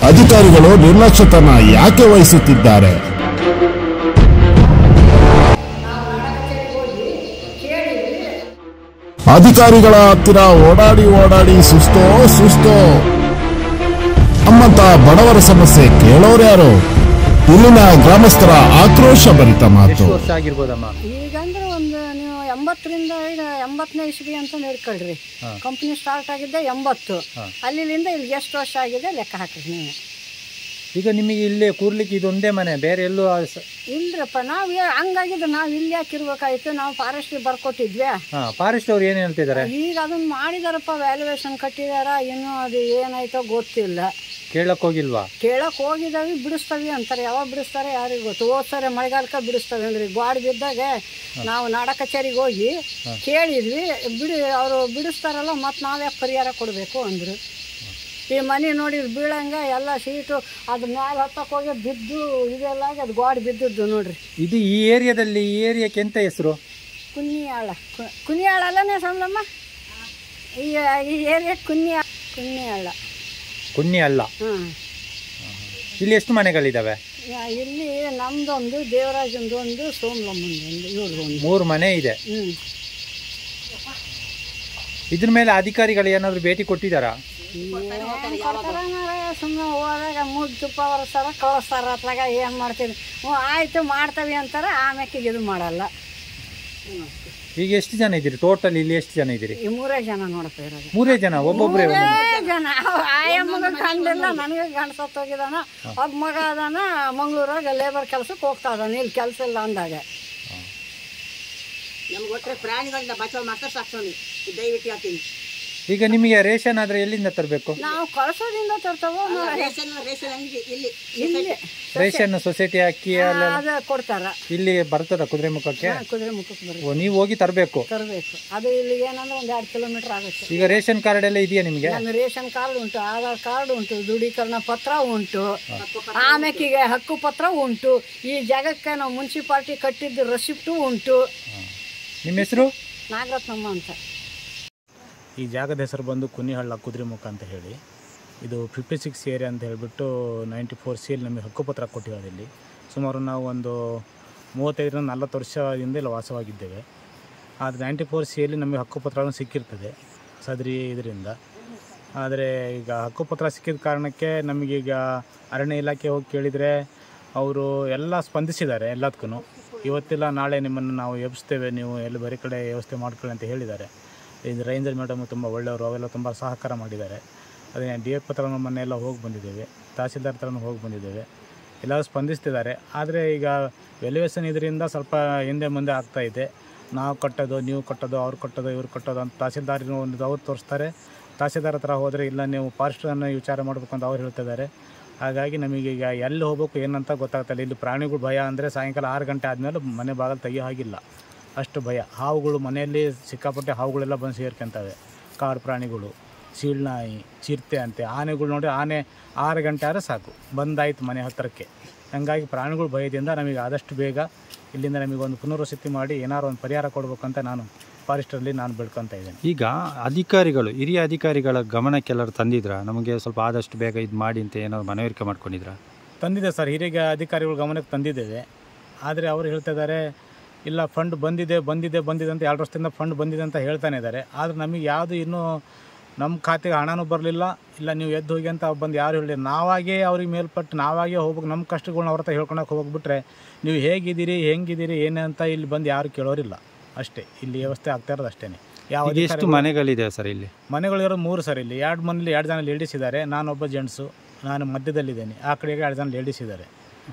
ಅಧಿಕಾರಿಗಳು ನಿರ್ಲಕ್ಷ್ಯತನ ಯಾಕೆ ವಹಿಸುತ್ತಿದ್ದಾರೆ? ಅಧಿಕಾರಿಗಳ ಹತ್ತಿರ ಓಡಾಡಿ ಸುಸ್ತೋ. ನಮ್ಮಂತ ಬಡವರ ಸಮಸ್ಯೆ ಕೇಳೋರ್ಯಾರು? ಇಲ್ಲಿನ ಗ್ರಾಮಸ್ಥರ ಆಕ್ರೋಶ ಭರಿತ ಮಾತು. ಈಗಂದ್ರೆ ಒಂದು ನೀವು 80ರಿಂದ 80ನೇ ಇಸ್ವಿ ಅಂತ ಹೇಳ್ಕೊಳ್ರಿ. ಕಂಪ್ನಿ ಸ್ಟಾರ್ಟ್ ಆಗಿದ್ದೆ 80. ಅಲ್ಲಿಂದ ಇಲ್ಲಿಗೆ ಎಷ್ಟು ವರ್ಷ ಆಗಿದೆ ಲೆಕ್ಕ ಹಾಕ್ರಿ ನೀವು. ಈಗ ನಿಮಗೆ ಇಲ್ಲೇ ಕೂರ್ಲಿಕ್ಕೆ ಇದೊಂದೇ ಮನೆ, ಬೇರೆ ಎಲ್ಲೂ ಇಲ್ರಪ್ಪ. ನಾವು ಹಂಗಾಗಿದ್ದು ನಾವು ಇಲ್ಲಿ ಯಾಕಿರ್ಬೇಕಾಯ್ತು? ನಾವು ಫಾರೆಸ್ಟ್ ಬರ್ಕೊಟ್ಟಿದ್ವಿ. ಫಾರೆಸ್ಟ್ ಅವ್ರು ಏನು ಹೇಳ್ತಿದ್ದಾರೆ? ಈಗ ಅದನ್ನ ಮಾಡಿದಾರಪ್ಪ, ವ್ಯಾಲ್ಯೂಯೇಷನ್ ಕಟ್ಟಿದಾರ. ಇನ್ನೂ ಅದು ಏನಾಯ್ತೋ ಗೊತ್ತಿಲ್ಲ. ಕೇಳಕ್ ಹೋಗಿಲ್ವಾ? ಕೇಳಕ್ ಹೋಗಿದಾವೆ, ಬಿಡಿಸ್ತವಿ ಅಂತಾರೆ. ಯಾವಾಗ ಬಿಡಿಸ್ತಾರೆ ಯಾರಿಗೆ ಗೊತ್ತು. ಹೋದ್ಸರಿ ಮಳೆಗಾಲಕ್ಕೆ ಬಿಡಿಸ್ತವೆ ಅಂದ್ರಿ. ಗಾಡಿ ಬಿದ್ದಾಗ ನಾವು ನಾಡ ಕಚೇರಿಗೆ ಹೋಗಿ ಕೇಳಿದ್ವಿ, ಅವರು ಬಿಡಿಸ್ತಾರಲ್ಲ, ಮತ್ತು ನಾವ್ಯಾಕೆ ಪರಿಹಾರ ಕೊಡಬೇಕು ಅಂದರು. ಈ ಮನೆ ನೋಡಿದ್ರೆ ಬೀಳಂಗ ಎಲ್ಲ ಸೀಟು ಅದ್ರ ಮ್ಯಾಲೆ ಹತ್ತಕ್ಕೆ ಹೋಗಿ ಬಿದ್ದು ಇದೆಲ್ಲ ಅದು ಗಾಡಿ ಬಿದ್ದದ್ದು ನೋಡ್ರಿ. ಇದು ಈ ಏರಿಯಾದಲ್ಲಿ, ಈ ಏರಿಯಾಕ್ಕೆ ಎಂತ ಹೆಸರು? ಕುನಿಯಾಳ ಅಲ್ಲನೇ ಸಂಬಳಮ್ಮ. ಈ ಏರಿಯಾ ಕುನ್ನಿಯಾಳ. ಕುನ್ನಿಯಾಳ. ಇಲ್ಲಿ ಎಷ್ಟು ಮನೆಗಳಿದಾವೆ? ಇಲ್ಲಿ ನಮ್ದೊಂದು, ದೇವರಾಜಂದು ಒಂದು, ಸೋಮಲಮ್ಮಂದು, ಇವ್ರದೊಂದು 3 ಮನೆ ಇದೆ. ಇದ್ರ ಮೇಲೆ ಅಧಿಕಾರಿಗಳು ಏನಾದ್ರು ಭೇಟಿ ಕೊಟ್ಟಿದ್ದಾರಾ? ಸುಮ್ಮನೆ ಹೋದಾಗ ಮುದ್ದು ತುಪ್ಪ ಒರೆಸ್ತಾರ, ಕಳಿಸ್ತಾರ. ಅತ್ಲಾಗ ಏನು ಮಾಡ್ತೀವಿ? ಆಯ್ತು ಮಾಡ್ತವಿ ಅಂತಾರೆ, ಆಮೇಲೆ ಇದು ಮಾಡಲ್ಲ. ಈಗ ಎಷ್ಟು ಜನ ಇದ್ದೀರಿ ಟೋಟಲ್? ಇಲ್ಲಿ ಎಷ್ಟು ಜನ ಇದ್ದೀರಿ? 3 ಜನ ನೋಡಪ್ಪ ಇರೋದು. 3 ಜನ? ಒಬ್ಬೊಬ್ಬರೇ ಜನ. ಆಯಮ್ಮಗ ಗಂಡಿಲ್ಲ, ನನಗೆ ಗಂಡ ಸತ್ತೋಗಿದಾನ. ಒಬ್ಬ ಮಗ ಅದಾನ ಮಂಗಳೂರಾಗ ಲೇಬರ್ ಕೆಲಸಕ್ಕೆ ಹೋಗ್ತಾ ಇದ್ದಾನೆ. ಇಲ್ಲಿ ಕೆಲಸ ಇಲ್ಲ ಅಂದಾಗ ನಮ್ಗೆ ಒಟ್ಟರೆ ಪ್ರಾಣಿಗಳಿಂದ ಬಚಾವ್ ಮಾಡ್ತಾರೆ ಸಾಕ್ಸೋನಿ. ದಯವಿಟ್ಟು ಹೇಳ್ತೀನಿ. ಈಗ ನಿಮಗೆ ರೇಷನ್ ಆದ್ರೆ ಎಲ್ಲಿಂದ ತರಬೇಕು? ನಾವು ಕಳ್ಸೋದ್ರಿಂದ ತರ್ತವೋ. ರೇಷನ್ ಸೊಸೈಟಿ ಅಕ್ಕಿ ಅದ ಕೊಡ್ತಾರ. ಇಲ್ಲಿ ಬರ್ತದ ಕುದುರೆಮುಖಕ್ಕೆ? ಕುದುರೆಮುಖಕ್ಕೆ ಬರುತ್ತೆ. ನೀವು ಹೋಗಿ ತರಬೇಕು? ಅದು ಇಲ್ಲಿ ಏನಂದ್ರೆ ಒಂದು 2 ಕಿಲೋಮೀಟರ್ ಆಗುತ್ತೆ. ಈಗ ರೇಷನ್ ಕಾರ್ಡ್ ಎಲ್ಲ ಇದೆಯಾ ನಿಮಗೆ? ನನ್ನ ರೇಷನ್ ಕಾರ್ಡ್ ಉಂಟು, ಆಧಾರ್ ಕಾರ್ಡ್ ಉಂಟು, ದೃಢೀಕರಣ ಪತ್ರ ಉಂಟು, ಆಮೇಲೆ ಹಕ್ಕು ಪತ್ರ ಉಂಟು. ಈ ಜಾಗಕ್ಕೆ ನಾವು ಮುನ್ಸಿಪಾಲ್ಟಿ ಕಟ್ಟಿದ್ದು ರೆಸಿಪ್ಟು ಉಂಟು. ನಿಮ್ಮ ಹೆಸರು? ನಾಗರತ್ನಮ್ಮ ಅಂತ. ಈ ಜಾಗದ ಹೆಸರು ಬಂದು ಕುನ್ನಿಹಳ್ಳ ಕುದುರೆಮುಖ ಅಂತ ಹೇಳಿ. ಇದು 56 ಏರಿಯಾ ಅಂತ ಹೇಳಿಬಿಟ್ಟು 94C ನಮಗೆ ಹಕ್ಕುಪತ್ರ ಕೊಟ್ಟಿರೋದು. ಇಲ್ಲಿ ಸುಮಾರು ನಾವು ಒಂದು 35-40 ವರ್ಷದಿಂದ ಇಲ್ಲಿ ವಾಸವಾಗಿದ್ದೇವೆ. ಆದರೆ 94C ನಮಗೆ ಹಕ್ಕುಪತ್ರವನ್ನು ಸಿಕ್ಕಿರ್ತದೆ ಸದರಿ ಇದರಿಂದ. ಆದರೆ ಈಗ ಹಕ್ಕುಪತ್ರ ಸಿಕ್ಕಿದ ಕಾರಣಕ್ಕೆ ನಮಗೀಗ ಅರಣ್ಯ ಇಲಾಖೆ ಹೋಗಿ ಕೇಳಿದರೆ ಅವರು ಎಲ್ಲ ಸ್ಪಂದಿಸಿದ್ದಾರೆ ಎಲ್ಲದಕ್ಕೂ. ಇವತ್ತಿಲ್ಲ ನಾಳೆ ನಿಮ್ಮನ್ನು ನಾವು ಎಬ್ಬಿಸ್ತೇವೆ, ನೀವು ಎಲ್ಲಿ ಬೇರೆ ಕಡೆ ವ್ಯವಸ್ಥೆ ಮಾಡ್ಕೊಳ್ಳಿ ಅಂತ ಹೇಳಿದ್ದಾರೆ. ಇದು ರೇಂಜರ್ ಮೇಡಮ್ ತುಂಬ ಒಳ್ಳೆಯವರು, ಅವೆಲ್ಲ ತುಂಬ ಸಹಕಾರ ಮಾಡಿದ್ದಾರೆ. ಅದೇ DF ಹತ್ರ ಮೊನ್ನೆಲ್ಲ ಹೋಗಿ ಬಂದಿದ್ದೇವೆ, ತಹಸೀಲ್ದಾರ್ ಹತ್ರನೂ ಹೋಗಿ ಬಂದಿದ್ದೇವೆ, ಎಲ್ಲರೂ ಸ್ಪಂದಿಸ್ತಿದ್ದಾರೆ. ಆದರೆ ಈಗ ವ್ಯಾಲ್ಯೂಯೇಷನ್ ಇದರಿಂದ ಸ್ವಲ್ಪ ಹಿಂದೆ ಮುಂದೆ ಆಗ್ತಾಯಿದೆ. ನಾವು ಕಟ್ಟೋದು, ನೀವು ಕಟ್ಟೋದು, ಅವ್ರು ಕಟ್ಟೋದು, ಇವ್ರು ಕಟ್ಟೋದು ಅಂತ ತಹಸೀಲ್ದಾರಿನ ಒಂದು ಅವ್ರು ತೋರಿಸ್ತಾರೆ. ತಹಸೀಲ್ದಾರ್ ಹತ್ರ ಹೋದರೆ ಇಲ್ಲ ನೀವು ಫಾರೆಸ್ಟನ್ನು ವಿಚಾರ ಮಾಡಬೇಕು ಅಂತ ಅವ್ರು ಹೇಳ್ತಿದ್ದಾರೆ. ಹಾಗಾಗಿ ನಮಗೀಗ ಎಲ್ಲಿ ಹೋಗ್ಬೇಕು ಏನಂತ ಗೊತ್ತಾಗ್ತಾಯಿಲ್ಲ. ಇಲ್ಲಿ ಪ್ರಾಣಿಗಳು ಭಯ ಅಂದರೆ ಸಾಯಂಕಾಲ 6 ಗಂಟೆ ಆದಮೇಲೆ ಮನೆ ಬಾಗಿಲು ತೆಗಿಯೋ ಹಾಗಿಲ್ಲ, ಅಷ್ಟು ಭಯ. ಹಾವುಗಳು ಮನೆಯಲ್ಲಿ ಸಿಕ್ಕಾಪಟ್ಟೆ ಹಾವುಗಳೆಲ್ಲ ಬಂದು ಸೇರ್ಕೊಂತವೆ. ಕಾಡು ಪ್ರಾಣಿಗಳು, ಸೀಳ್ನಾಯಿ, ಚಿರತೆ ಅಂತೆ, ಆನೆಗಳು ನೋಡಿ, ಆನೆ 6 ಗಂಟೆ ಆದರೆ ಸಾಕು ಬಂದಾಯ್ತು ಮನೆ ಹತ್ತಿರಕ್ಕೆ. ಹಾಗಾಗಿ ಪ್ರಾಣಿಗಳು ಭಯದಿಂದ ನಮಗೆ ಆದಷ್ಟು ಬೇಗ ಇಲ್ಲಿಂದ ನಮಗೊಂದು ಪುನರ್ವಸತಿ ಮಾಡಿ ಏನಾರು ಒಂದು ಪರಿಹಾರ ಕೊಡಬೇಕಂತ ನಾನು ಫಾರೆಸ್ಟಲ್ಲಿ ನಾನು ಬೆಳ್ಕೊತಾ ಇದ್ದೇನೆ. ಈಗ ಅಧಿಕಾರಿಗಳು, ಹಿರಿಯ ಅಧಿಕಾರಿಗಳ ಗಮನಕ್ಕೆಲ್ಲರೂ ತಂದಿದ್ರಾ? ನಮಗೆ ಸ್ವಲ್ಪ ಆದಷ್ಟು ಬೇಗ ಇದು ಮಾಡಿ ಅಂತ ಏನಾದ್ರು ಮನವರಿಕೆ ಮಾಡ್ಕೊಂಡಿದ್ರಾ? ತಂದಿದೆ ಸರ್, ಹಿರಿಯ ಅಧಿಕಾರಿಗಳು ಗಮನಕ್ಕೆ ತಂದಿದ್ದೇವೆ. ಆದರೆ ಅವರು ಹೇಳ್ತಾ ಇದ್ದಾರೆ ಇಲ್ಲ ಫಂಡ್ ಬಂದಿದೆ ಅಂತ 2 ವರ್ಷದಿಂದ ಫಂಡ್ ಬಂದಿದೆ ಅಂತ ಹೇಳ್ತಾನೆ ಇದ್ದಾರೆ. ಆದರೆ ನಮಗೆ ಯಾವುದು ಇನ್ನೂ ನಮ್ಮ ಖಾತೆಗೆ ಹಣನೂ ಬರಲಿಲ್ಲ. ಇಲ್ಲ ನೀವು ಎದ್ದು ಹೋಗಿ ಅಂತ ಬಂದು ಯಾರು ಹೇಳಿ, ನಾವಾಗೇ ಅವ್ರಿಗೆ ಮೇಲ್ಪಟ್ಟು ನಾವಾಗೇ ಹೋಗ್ಬೇಕು. ನಮ್ಮ ಕಷ್ಟಗಳನ್ನ ಅವ್ರ ಹತ್ರ ಹೇಳ್ಕೊಳಕ್ಕೆ ಹೋಗ್ಬಿಟ್ರೆ ನೀವು ಹೇಗಿದ್ದೀರಿ ಹೆಂಗಿದ್ದೀರಿ ಏನೇ ಅಂತ ಇಲ್ಲಿ ಬಂದು ಯಾರು ಕೇಳೋರಿಲ್ಲ. ಅಷ್ಟೇ ಇಲ್ಲಿ ವ್ಯವಸ್ಥೆ ಆಗ್ತಾ ಇರೋದು ಅಷ್ಟೇ. ಯಾವ ಎಷ್ಟು ಮನೆಗಳಿದೆ ಸರ್ ಇಲ್ಲಿ? ಮನೆಗಳಿರೋದು 3 ಸರ್. ಇಲ್ಲಿ 2 ಮನೇಲಿ 2 ಜನ ಲೇಡೀಸ್ ಇದ್ದಾರೆ, ನಾನೊಬ್ಬ ಜೆಂಟ್ಸು, ನಾನು ಮಧ್ಯದಲ್ಲಿದ್ದೇನೆ. ಆ ಕಡೆಗೆ 2 ಜನ ಲೇಡೀಸ್ ಇದ್ದಾರೆ.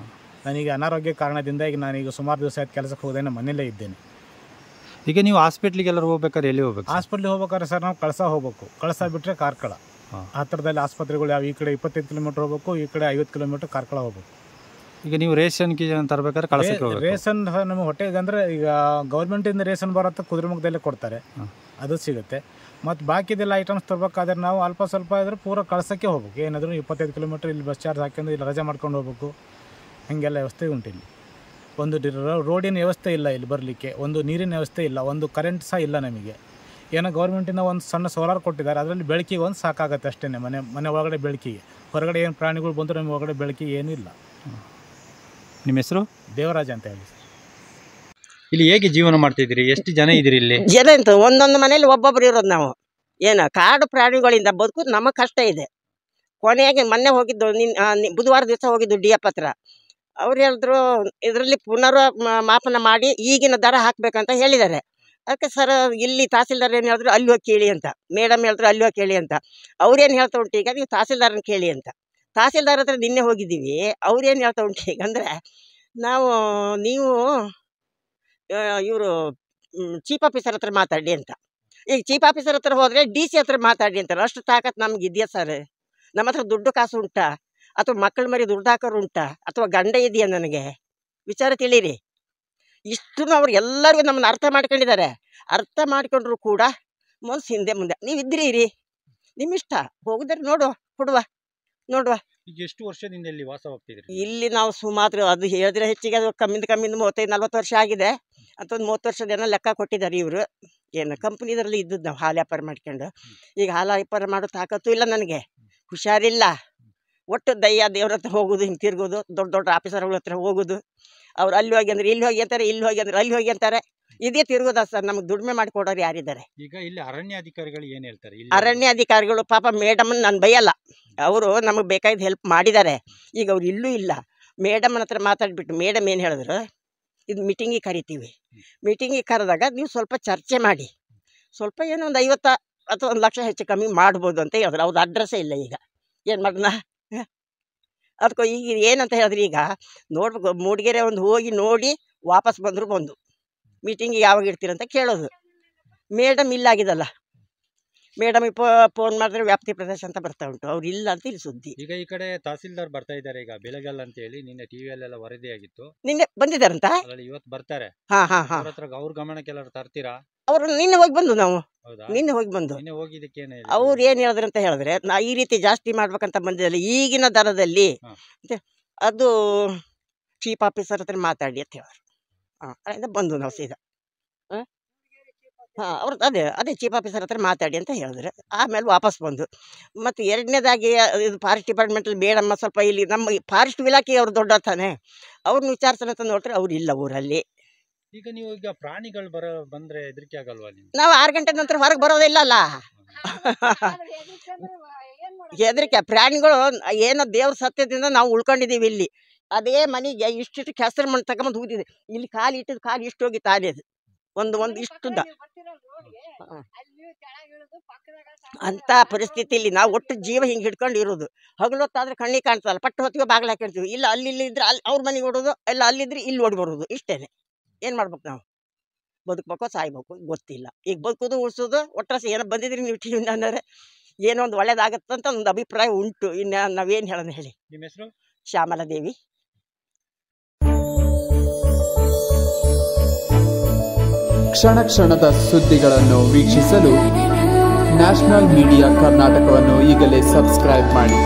ನನಗೆ ಅನಾರೋಗ್ಯ ಕಾರಣದಿಂದ ಈಗ ನಾನೀಗ ಸುಮಾರು ದಿವಸ ಆಯ್ತು ಕೆಲಸಕ್ಕೆ ಹೋಗೋದೇನೆ, ಮನೆಯಲ್ಲೇ ಇದ್ದೇನೆ. ಈಗ ನೀವು ಹಾಸ್ಪಿಟ್ಲಿಗೆಲ್ಲರೂ ಹೋಗ್ಬೇಕಾದ್ರೆ ಎಲ್ಲಿ ಹೋಗ್ಬೇಕು? ಹಾಸ್ಪಿಟ್ಲಿಗೆ ಹೋಗ್ಬೇಕಾದ್ರೆ ಸರ್ ನಾವು ಕಳಸ ಹೋಗ್ಬೇಕು. ಕಳಸ ಬಿಟ್ಟರೆ ಕಾರ್ಕಳ. ಹತ್ತಿರದಲ್ಲಿ ಆಸ್ಪತ್ರೆಗಳು ಯಾವ, ಈ ಕಡೆ 25 ಕಿಲೋಮೀಟರ್ ಹೋಗ್ಬೇಕು, ಈ ಕಡೆ 50 ಕಿಲೋಮೀಟರ್ ಕಾರ್ಕಳ ಹೋಗ್ಬೇಕು. ಈಗ ನೀವು ರೇಷನ್ ತರಬೇಕಾದ್ರೆ ಕಳಸಕ್ಕೆ ಹೋಗ್ಬೇಕು. ರೇಷನ್ ನಮಗೆ ಹೊಟ್ಟೆಗೆ ಅಂದರೆ ಈಗ ಗೌರ್ಮೆಂಟಿಂದ ರೇಷನ್ ಬರುತ್ತೆ, ಕುದುರೆಮುಖದಲ್ಲೇ ಕೊಡ್ತಾರೆ, ಅದು ಸಿಗುತ್ತೆ. ಮತ್ತು ಬಾಕಿದೆಲ್ಲ ಐಟಮ್ಸ್ ತರಬೇಕಾದ್ರೆ ನಾವು ಅಲ್ಪ ಸ್ವಲ್ಪ ಇದ್ರೆ ಪೂರ ಕಳಸಕ್ಕೆ ಹೋಗ್ಬೇಕು. ಏನಾದರೂ 25 ಕಿಲೋಮೀಟರ್ ಇಲ್ಲಿ ಬಸ್ ಚಾರ್ಜ್ ಹಾಕೊಂಡು ಇಲ್ಲಿ ರಜೆ ಮಾಡ್ಕೊಂಡು ಹೋಗ್ಬೇಕು. ಹಾಗೆಲ್ಲ ವ್ಯವಸ್ಥೆ ಉಂಟು ಇಲ್ಲಿ. ಒಂದು ರೋಡಿನ ವ್ಯವಸ್ಥೆ ಇಲ್ಲ ಇಲ್ಲಿ ಬರಲಿಕ್ಕೆ, ಒಂದು ನೀರಿನ ವ್ಯವಸ್ಥೆ ಇಲ್ಲ, ಒಂದು ಕರೆಂಟ್ ಸಹ ಇಲ್ಲ ನಮಗೆ. ಏನೋ ಗೌರ್ಮೆಂಟಿಂದ ಒಂದು ಸಣ್ಣ ಸೋಲಾರ್ ಕೊಟ್ಟಿದ್ದಾರೆ, ಅದರಲ್ಲಿ ಬೆಳಕಿಗೆ ಒಂದು ಸಾಕಾಗತ್ತೆ ಅಷ್ಟೇ. ಮನೆ ಒಳಗಡೆ ಬೆಳಕಿಗೆ, ಹೊರಗಡೆ ಏನು ಪ್ರಾಣಿಗಳು ಬಂದರೂ ನಮ್ಮ ಒಳಗಡೆ ಬೆಳಕಿಗೆ ಏನೂ ಇಲ್ಲ. ನಿಮ್ಮ ಹೆಸರು? ದೇವರಾಜ ಅಂತ ಹೇಳಿ. ಇಲ್ಲಿ ಹೇಗೆ ಜೀವನ ಮಾಡ್ತಿದ್ದೀರಿ? ಎಷ್ಟು ಜನ ಇದ್ದೀರಿ ಇಲ್ಲಿ? ಜನ ಅಂತ ಒಂದೊಂದು ಮನೇಲಿ ಒಬ್ಬೊಬ್ರು ಇರೋದು ನಾವು. ಏನು ಕಾಡು ಪ್ರಾಣಿಗಳಿಂದ ಬದುಕೋದು ನಮಗೆ ಕಷ್ಟ ಇದೆ. ಕೊನೆಗೆ ಮೊನ್ನೆ ಹೋಗಿದ್ದು ಬುಧವಾರ ದಿವಸ ಹೋಗಿದ್ದು DF ಹತ್ರ. ಅವ್ರು ಹೇಳಿದ್ರು ಇದರಲ್ಲಿ ಮಾಪನ ಮಾಡಿ ಈಗಿನ ದರ ಹಾಕ್ಬೇಕಂತ ಹೇಳಿದ್ದಾರೆ. ಅದಕ್ಕೆ ಸರ್ ಇಲ್ಲಿ ತಹಸೀಲ್ದಾರ್ ಏನು ಹೇಳಿದ್ರು ಅಲ್ಲಿ ಹೋಗಿ ಕೇಳಿ ಅಂತ, ಮೇಡಮ್ ಹೇಳಿದ್ರು ಅಲ್ಲಿ ಹೋಗಿ ಕೇಳಿ ಅಂತ. ಅವ್ರೇನು ಹೇಳ್ತಾ ಉಂಟು ಈಗ, ನೀವು ತಹಸೀಲ್ದಾರನ ಕೇಳಿ ಅಂತ. ತಹಸೀಲ್ದಾರ್ ಹತ್ರ ನಿನ್ನೆ ಹೋಗಿದ್ದೀವಿ. ಅವ್ರೇನು ಹೇಳ್ತಾ ಉಂಟು ಈಗ ಅಂದರೆ, ನೀವು ಇವರು ಚೀಫ್ ಆಫೀಸರ್ ಹತ್ರ ಮಾತಾಡಿ ಅಂತ. ಈಗ ಚೀಫ್ ಆಫೀಸರ್ ಹತ್ರ ಹೋದರೆ DC ಹತ್ರ ಮಾತಾಡಿ ಅಂತಾರೆ. ಅಷ್ಟು ತಾಕತ್ತು ನಮ್ಗೆ ಇದೆಯಾ ಸರ್? ನಮ್ಮ ಹತ್ರ ದುಡ್ಡು ಕಾಸು ಉಂಟಾ, ಅಥವಾ ಮಕ್ಕಳ ಮರಿ ದುಡ್ಡು ಹಾಕೋರು ಉಂಟಾ, ಅಥವಾ ಗಂಡ ಇದೆಯಾ ನನಗೆ? ವಿಚಾರ ತಿಳಿರಿ. ಇಷ್ಟು ಅವ್ರು ಎಲ್ಲರಿಗೂ ನಮ್ಮನ್ನು ಅರ್ಥ ಮಾಡ್ಕೊಂಡಿದ್ದಾರೆ. ಅರ್ಥ ಮಾಡ್ಕೊಂಡ್ರು ಕೂಡ ಮನ್ಸು ಹಿಂದೆ ಮುಂದೆ. ನೀವು ಇದ್ರಿ ಇರಿ, ನಿಮ್ಮಿಷ್ಟ. ಹೋಗಿದ್ರೆ ಕೊಡುವ. ಈಗ ಎಷ್ಟು ವರ್ಷದಿಂದ ಇಲ್ಲಿ ವಾಸವಾಗ್ತಿದ್ರಿ? ಇಲ್ಲಿ ನಾವು ಸುಮಾರು ಅದು ಹೇಳಿದ್ರೆ ಹೆಚ್ಚಿಗೆ, ಅದು ಕಮ್ಮಿಂದ 35-40 ವರ್ಷ ಆಗಿದೆ. ಅಂತೊಂದು 30 ವರ್ಷದ ಏನೋ ಲೆಕ್ಕ ಕೊಟ್ಟಿದ್ದಾರೆ ಇವರು. ಏನು ಕಂಪ್ನಿದ್ರಲ್ಲಿ ಇದ್ದದ್ದು ನಾವು ಹಾಲು ವ್ಯಾಪಾರ ಮಾಡ್ಕೊಂಡು. ಈಗ ಹಾಲು ವ್ಯಾಪಾರ ಮಾಡೋ ತಾಕತ್ತು ಇಲ್ಲ ನನಗೆ, ಹುಷಾರಿಲ್ಲ. ಒಟ್ಟು ದೇವ್ರ ಹತ್ರ ಹೋಗೋದು, ಹಿಂಗೆ ತಿರ್ಗೋದು, ದೊಡ್ಡ ಆಫೀಸರ್ಗಳ ಹತ್ರ ಹೋಗೋದು. ಅವ್ರು ಅಲ್ಲಿ ಹೋಗಿ ಅಂದ್ರೆ ಇಲ್ಲಿ ಹೋಗಿ ಅಂತಾರೆ, ಇಲ್ಲಿ ಹೋಗಿ ಅಂದ್ರೆ ಅಲ್ಲಿ ಹೋಗಿ ಅಂತಾರೆ. ಇದೇ ತಿರುಗೋದ ಸರ್. ನಮ್ಗೆ ದುಡಿಮೆ ಮಾಡಿಕೊಡೋರು ಯಾರಿದ್ದಾರೆ? ಈಗ ಇಲ್ಲಿ ಅರಣ್ಯ ಅಧಿಕಾರಿಗಳು ಏನು ಹೇಳ್ತಾರೆ? ಅರಣ್ಯ ಅಧಿಕಾರಿಗಳು ಪಾಪ ಮೇಡಮನ್ನು ನಾನು ಬೈಯಲ್ಲ, ಅವರು ನಮಗೆ ಬೇಕಾದ ಹೆಲ್ಪ್ ಮಾಡಿದ್ದಾರೆ. ಈಗ ಅವ್ರು ಇಲ್ಲೂ ಇಲ್ಲ. ಮೇಡಮನ ಹತ್ರ ಮಾತಾಡಿಬಿಟ್ಟು ಮೇಡಮ್ ಏನು ಹೇಳಿದ್ರು, ಇದು ಮೀಟಿಂಗಿಗೆ ಕರಿತೀವಿ, ಮೀಟಿಂಗಿಗೆ ಕರೆದಾಗ ನೀವು ಸ್ವಲ್ಪ ಚರ್ಚೆ ಮಾಡಿ, ಸ್ವಲ್ಪ ಏನೋ ಒಂದು 50 ಅಥವಾ 1 ಲಕ್ಷ ಹೆಚ್ಚು ಕಮ್ಮಿ ಮಾಡ್ಬೋದು ಅಂತ ಹೇಳಿದ್ರು. ಅವ್ರದ್ದು ಅಡ್ರೆಸ್ಸೇ ಇಲ್ಲ. ಈಗ ಏನು ಮಾಡೋಣ? ಅದಕ್ಕೂ ಈಗ ಏನಂತ ಹೇಳಿದ್ರಿ, ಈಗ ನೋಡ್ಬೇಕು, ಮೂಡಿಗೆರೆ ಒಂದು ಹೋಗಿ ನೋಡಿ ವಾಪಸ್ ಬಂದು ಮೀಟಿಂಗಿಗೆ ಯಾವಾಗ ಇಡ್ತೀರಂತ ಕೇಳೋದು. ಮೇಡಮ್ ಇಲ್ಲಾಗಿದಲ್ಲ. ಮೇಡಮಿಗೆ ಫೋನ್ ಮಾಡಿದ್ರೆ ವ್ಯಾಪ್ತಿ ಪ್ರದೇಶ ಅಂತ ಬರ್ತಾ ಉಂಟು, ಅವ್ರು ಇಲ್ಲ ಅಂತ ಇಲ್ಲಿ ಸುದ್ದಿ. ಈಗ ಈ ಕಡೆ ತಹಸೀಲ್ದಾರ್ ಬರ್ತಾ ಇದ್ದಾರೆ ಈಗ ಬೆಳಗಲ್ ಅಂತ ಹೇಳಿ, ನಿನ್ನೆ ಟಿವಿಯಲ್ಲೆಲ್ಲ ವರದಿ ಆಗಿತ್ತು. ನಿನ್ನೆ ಬಂದಿದ್ದಾರಂತ? ಇವತ್ತು ಬರ್ತಾರೆ. ಅವ್ರ ಗಮನಕ್ಕೆ ಎಲ್ಲರೂ ತರ್ತೀರಾ? ಅವರು ನಿನ್ನೆ ಹೋಗಿ ಬಂದು, ನಾವು ನಿನ್ನೆ ಹೋಗಿ ಬಂದು ಹೋಗಿದ್ದಕ್ಕೇನೆ ಅವ್ರು ಏನು ಹೇಳಿದ್ರು ಅಂತ ಹೇಳಿದ್ರೆ, ಈ ರೀತಿ ಜಾಸ್ತಿ ಮಾಡ್ಬೇಕಂತ ಬಂದಿದ್ದಲ್ಲ ಈಗಿನ ದರದಲ್ಲಿ, ಅದು ಚೀಫ್ ಆಫೀಸರ್ ಹತ್ರ ಮಾತಾಡಿ ಅಂತ ಹೇಳಿದ್ರು. ಅಲ್ಲಿಂದ ಬಂದು ನಾವು ಸೀದಾ ಅವ್ರು ಅದೇ ಚೀಫ್ ಆಫೀಸರ್ ಹತ್ರ ಮಾತಾಡಿ ಅಂತ ಹೇಳಿದ್ರೆ, ಆಮೇಲೆ ವಾಪಸ್ ಬಂದು. ಮತ್ತು ಎರಡನೇದಾಗಿ ಇದು ಫಾರೆಸ್ಟ್ ಡಿಪಾರ್ಟ್ಮೆಂಟಲ್ಲಿ ಬೇಡಮ್ಮ ಸ್ವಲ್ಪ ಇಲ್ಲಿ ನಮ್ಮ ಫಾರೆಸ್ಟ್ ಇಲಾಖೆ ಅವ್ರು ದೊಡ್ಡ ತಾನೆ, ಅವ್ರನ್ನ ವಿಚಾರಿಸೋಣ ಅಂತ ನೋಡ್ರೆ ಅವ್ರು ಇಲ್ಲ ಊರಲ್ಲಿ. ಈಗ ನೀವು ಈಗ ಪ್ರಾಣಿಗಳು ಬಂದ್ರೆ ಹೆದರಿಕೆ ಆಗಲ್ವಾ? ನಾವು 6 ಗಂಟೆ ನಂತರ ಹೊರಗೆ ಬರೋದಿಲ್ಲ ಅಲ್ಲ. ಹೆದರಿಕೆ ಪ್ರಾಣಿಗಳು ಏನೋ ದೇವ್ರ ಸತ್ಯದಿಂದ ನಾವು ಉಳ್ಕೊಂಡಿದ್ದೀವಿ ಇಲ್ಲಿ. ಅದೇ ಮನೆಗೆ ಇಷ್ಟಿಷ್ಟು ಕೆಸರು ಮಣ್ಣು ತಗೊಂಬಂದು ಹೋಗಿದ್ದೆ. ಇಲ್ಲಿ ಕಾಲು ಇಟ್ಟಿದ್ದು ಕಾಲು ಇಷ್ಟು ಹೋಗಿ ತಾನೇ ಅದು ಒಂದು ಇಷ್ಟುದ್ದ ಅಂತ ಪರಿಸ್ಥಿತಿಯಲ್ಲಿ ನಾವು ಒಟ್ಟು ಜೀವ ಹಿಂಗೆ ಹಿಡ್ಕೊಂಡು ಇರೋದು. ಹಗಲೊತ್ತಾದ್ರೆ ಕಣ್ಣಿಗೆ ಕಾಣ್ತಲ್ಲ, ಪಟ್ಟು ಹೊತ್ತಿಗೆ ಬಾಗಿಲು ಹಾಕಿರ್ತೀವಿ. ಇಲ್ಲ ಅಲ್ಲಿ ಇದ್ರೆ ಅಲ್ಲಿ ಅವ್ರ ಮನೆಗೆ ಓಡೋದು, ಇಲ್ಲ ಅಲ್ಲಿದ್ರೆ ಇಲ್ಲಿ ಓಡಿ ಬರೋದು. ಇಷ್ಟೇ. ಏನು ಮಾಡ್ಬೇಕು ನಾವು? ಬದುಕಬೇಕೋ ಸಾಯ್ಬೇಕು ಗೊತ್ತಿಲ್ಲ. ಈಗ ಬದುಕೋದು ಉಳಿಸೋದು ಒಟ್ಟಾರೆ ಏನೋ ಬಂದಿದ್ರಿ ನೀವು ಟಿವಿ ಅಂದರೆ ಏನೋ ಒಂದು ಒಳ್ಳೇದಾಗತ್ತಂತ ಒಂದು ಅಭಿಪ್ರಾಯ ಉಂಟು. ಇನ್ನು ನಾವೇನು ಹೇಳೋಣ ಹೇಳಿ. ನಿಮ್ಮ ಹೆಸರು? ಶ್ಯಾಮಲಾದೇವಿ. ಕ್ಷಣ ಕ್ಷಣದ ಸುದ್ದಿಗಳನ್ನು ವೀಕ್ಷಿಸಲು ನ್ಯಾಷನಲ್ ಮೀಡಿಯಾ ಕರ್ನಾಟಕವನ್ನು ಈಗಲೇ ಸಬ್ಸ್ಕ್ರೈಬ್ ಮಾಡಿ.